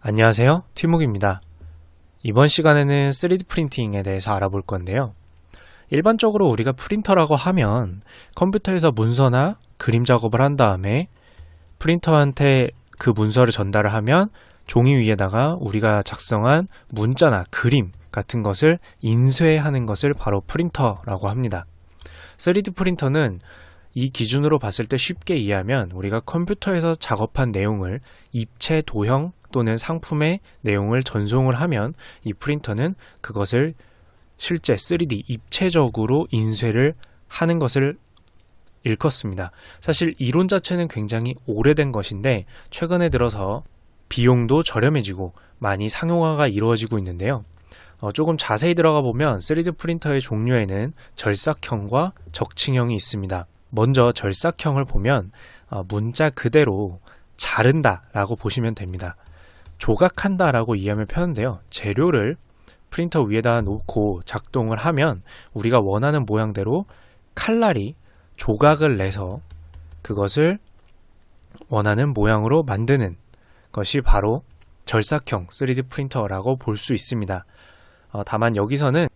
안녕하세요, 티묵입니다. 이번 시간에는 3D 프린팅에 대해서 알아볼 건데요. 일반적으로 우리가 프린터라고 하면 컴퓨터에서 문서나 그림 작업을 한 다음에 프린터한테 그 문서를 전달을 하면 종이 위에다가 우리가 작성한 문자나 그림 같은 것을 인쇄하는 것을 바로 프린터라고 합니다. 3D 프린터는 이 기준으로 봤을 때 쉽게 이해하면 우리가 컴퓨터에서 작업한 내용을 입체 도형 또는 상품의 내용을 전송을 하면 이 프린터는 그것을 실제 3D 입체적으로 인쇄를 하는 것을 일컫습니다. 사실 이론 자체는 굉장히 오래된 것인데 최근에 들어서 비용도 저렴해지고 많이 상용화가 이루어지고 있는데요. 조금 자세히 들어가 보면 3D 프린터의 종류에는 절삭형과 적층형이 있습니다. 먼저 절삭형을 보면 문자 그대로 자른다 라고 보시면 됩니다. 조각한다 라고 이해하면 편한데요. 재료를 프린터 위에다 놓고 작동을 하면 우리가 원하는 모양대로 칼날이 조각을 내서 그것을 원하는 모양으로 만드는 것이 바로 절삭형 3D 프린터라고 볼 수 있습니다. 다만 여기서는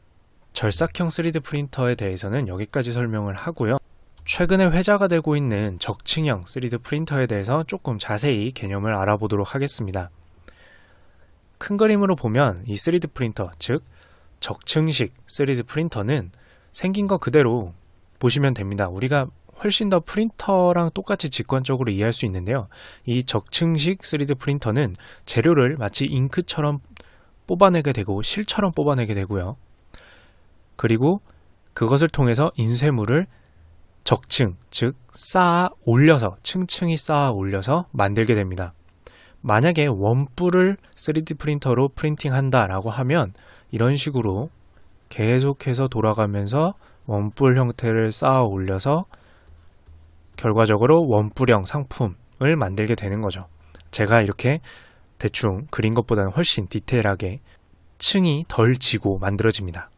절삭형 3D 프린터에 대해서는 여기까지 설명을 하고요. 최근에 회자가 되고 있는 적층형 3D 프린터에 대해서 조금 자세히 개념을 알아보도록 하겠습니다. 큰 그림으로 보면 이 3D 프린터, 즉 적층식 3D 프린터는 생긴 것 그대로 보시면 됩니다. 우리가 훨씬 더 프린터랑 똑같이 직관적으로 이해할 수 있는데요. 이 적층식 3D 프린터는 재료를 마치 잉크처럼 뽑아내게 되고 실처럼 뽑아내게 되고요. 그리고 그것을 통해서 인쇄물을 적층, 즉 쌓아 올려서 층층이 쌓아 올려서 만들게 됩니다. 만약에 원뿔을 3D 프린터로 프린팅한다 라고 하면 이런 식으로 계속해서 돌아가면서 원뿔 형태를 쌓아 올려서 결과적으로 원뿔형 상품을 만들게 되는 거죠. 제가 이렇게 대충 그린 것보다는 훨씬 디테일하게 층이 덜 지고 만들어집니다.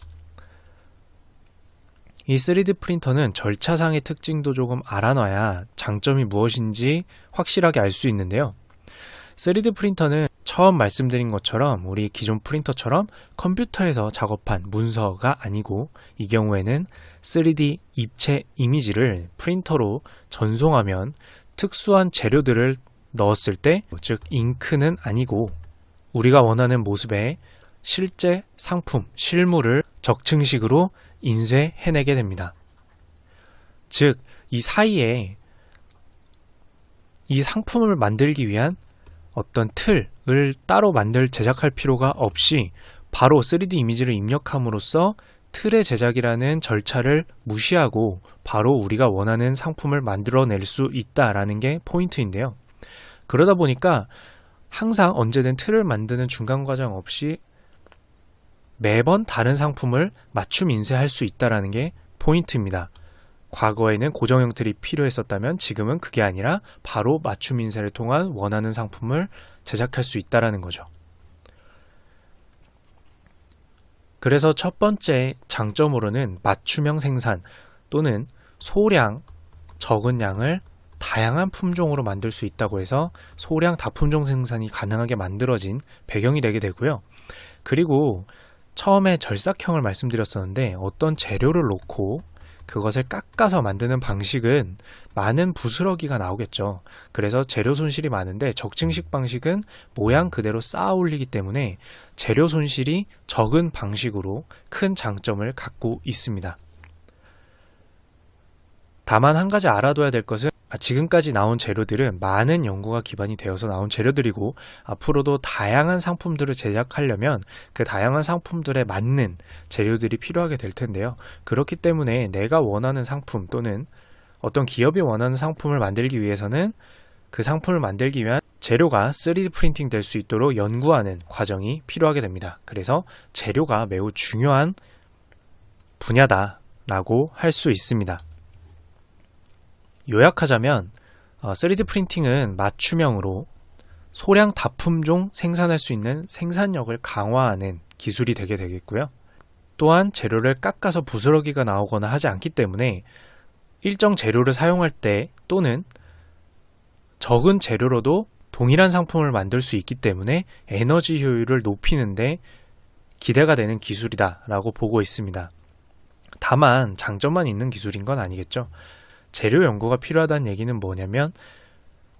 이 3D 프린터는 절차상의 특징도 조금 알아놔야 장점이 무엇인지 확실하게 알 수 있는데요. 3D 프린터는 처음 말씀드린 것처럼 우리 기존 프린터처럼 컴퓨터에서 작업한 문서가 아니고 이 경우에는 3D 입체 이미지를 프린터로 전송하면 특수한 재료들을 넣었을 때, 즉 잉크는 아니고 우리가 원하는 모습의 실제 상품, 실물을 적층식으로 인쇄해내게 됩니다. 즉, 이 사이에 이 상품을 만들기 위한 어떤 틀을 따로 제작할 필요가 없이 바로 3D 이미지를 입력함으로써 틀의 제작이라는 절차를 무시하고 바로 우리가 원하는 상품을 만들어낼 수 있다라는 게 포인트인데요. 그러다 보니까 항상 언제든 틀을 만드는 중간 과정 없이 매번 다른 상품을 맞춤 인쇄할 수 있다는 게 포인트입니다. 과거에는 고정 형틀이 필요했었다면 지금은 그게 아니라 바로 맞춤 인쇄를 통한 원하는 상품을 제작할 수 있다는 거죠. 그래서 첫 번째 장점으로는 맞춤형 생산 또는 소량 적은 양을 다양한 품종으로 만들 수 있다고 해서 소량 다품종 생산이 가능하게 만들어진 배경이 되게 되고요. 그리고 처음에 절삭형을 말씀드렸었는데 어떤 재료를 놓고 그것을 깎아서 만드는 방식은 많은 부스러기가 나오겠죠. 그래서 재료 손실이 많은데 적층식 방식은 모양 그대로 쌓아 올리기 때문에 재료 손실이 적은 방식으로 큰 장점을 갖고 있습니다. 다만 한 가지 알아둬야 될 것은 지금까지 나온 재료들은 많은 연구가 기반이 되어서 나온 재료들이고 앞으로도 다양한 상품들을 제작하려면 그 다양한 상품들에 맞는 재료들이 필요하게 될 텐데요. 그렇기 때문에 내가 원하는 상품 또는 어떤 기업이 원하는 상품을 만들기 위해서는 그 상품을 만들기 위한 재료가 3D 프린팅 될 수 있도록 연구하는 과정이 필요하게 됩니다. 그래서 재료가 매우 중요한 분야다라고 할 수 있습니다. 요약하자면 3D 프린팅은 맞춤형으로 소량 다품종 생산할 수 있는 생산력을 강화하는 기술이 되게 되겠고요. 또한 재료를 깎아서 부스러기가 나오거나 하지 않기 때문에 일정 재료를 사용할 때 또는 적은 재료로도 동일한 상품을 만들 수 있기 때문에 에너지 효율을 높이는데 기대가 되는 기술이다라고 보고 있습니다. 다만 장점만 있는 기술인 건 아니겠죠. 재료 연구가 필요하다는 얘기는 뭐냐면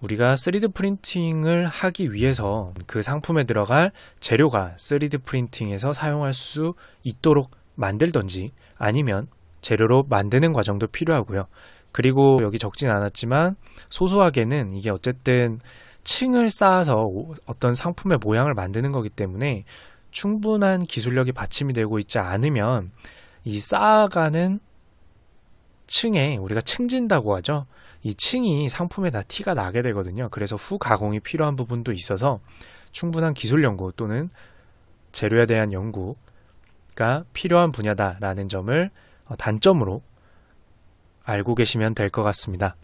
우리가 3D 프린팅을 하기 위해서 그 상품에 들어갈 재료가 3D 프린팅에서 사용할 수 있도록 만들던지 아니면 재료로 만드는 과정도 필요하고요. 그리고 여기 적진 않았지만 소소하게는 이게 어쨌든 층을 쌓아서 어떤 상품의 모양을 만드는 거기 때문에 충분한 기술력이 받침이 되고 있지 않으면 이 쌓아가는 층에 우리가 층진다고 하죠. 이 층이 상품에 다 티가 나게 되거든요. 그래서 후 가공이 필요한 부분도 있어서 충분한 기술 연구 또는 재료에 대한 연구가 필요한 분야다라는 점을 단점으로 알고 계시면 될 것 같습니다.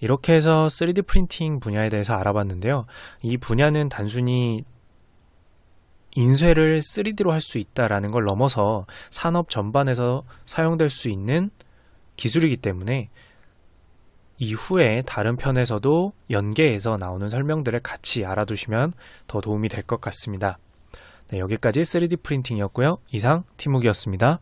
이렇게 해서 3D 프린팅 분야에 대해서 알아봤는데요. 이 분야는 단순히 인쇄를 3D로 할 수 있다라는 걸 넘어서 산업 전반에서 사용될 수 있는 기술이기 때문에 이후에 다른 편에서도 연계해서 나오는 설명들을 같이 알아두시면 더 도움이 될 것 같습니다. 네, 여기까지 3D 프린팅이었고요. 이상 티묵이었습니다.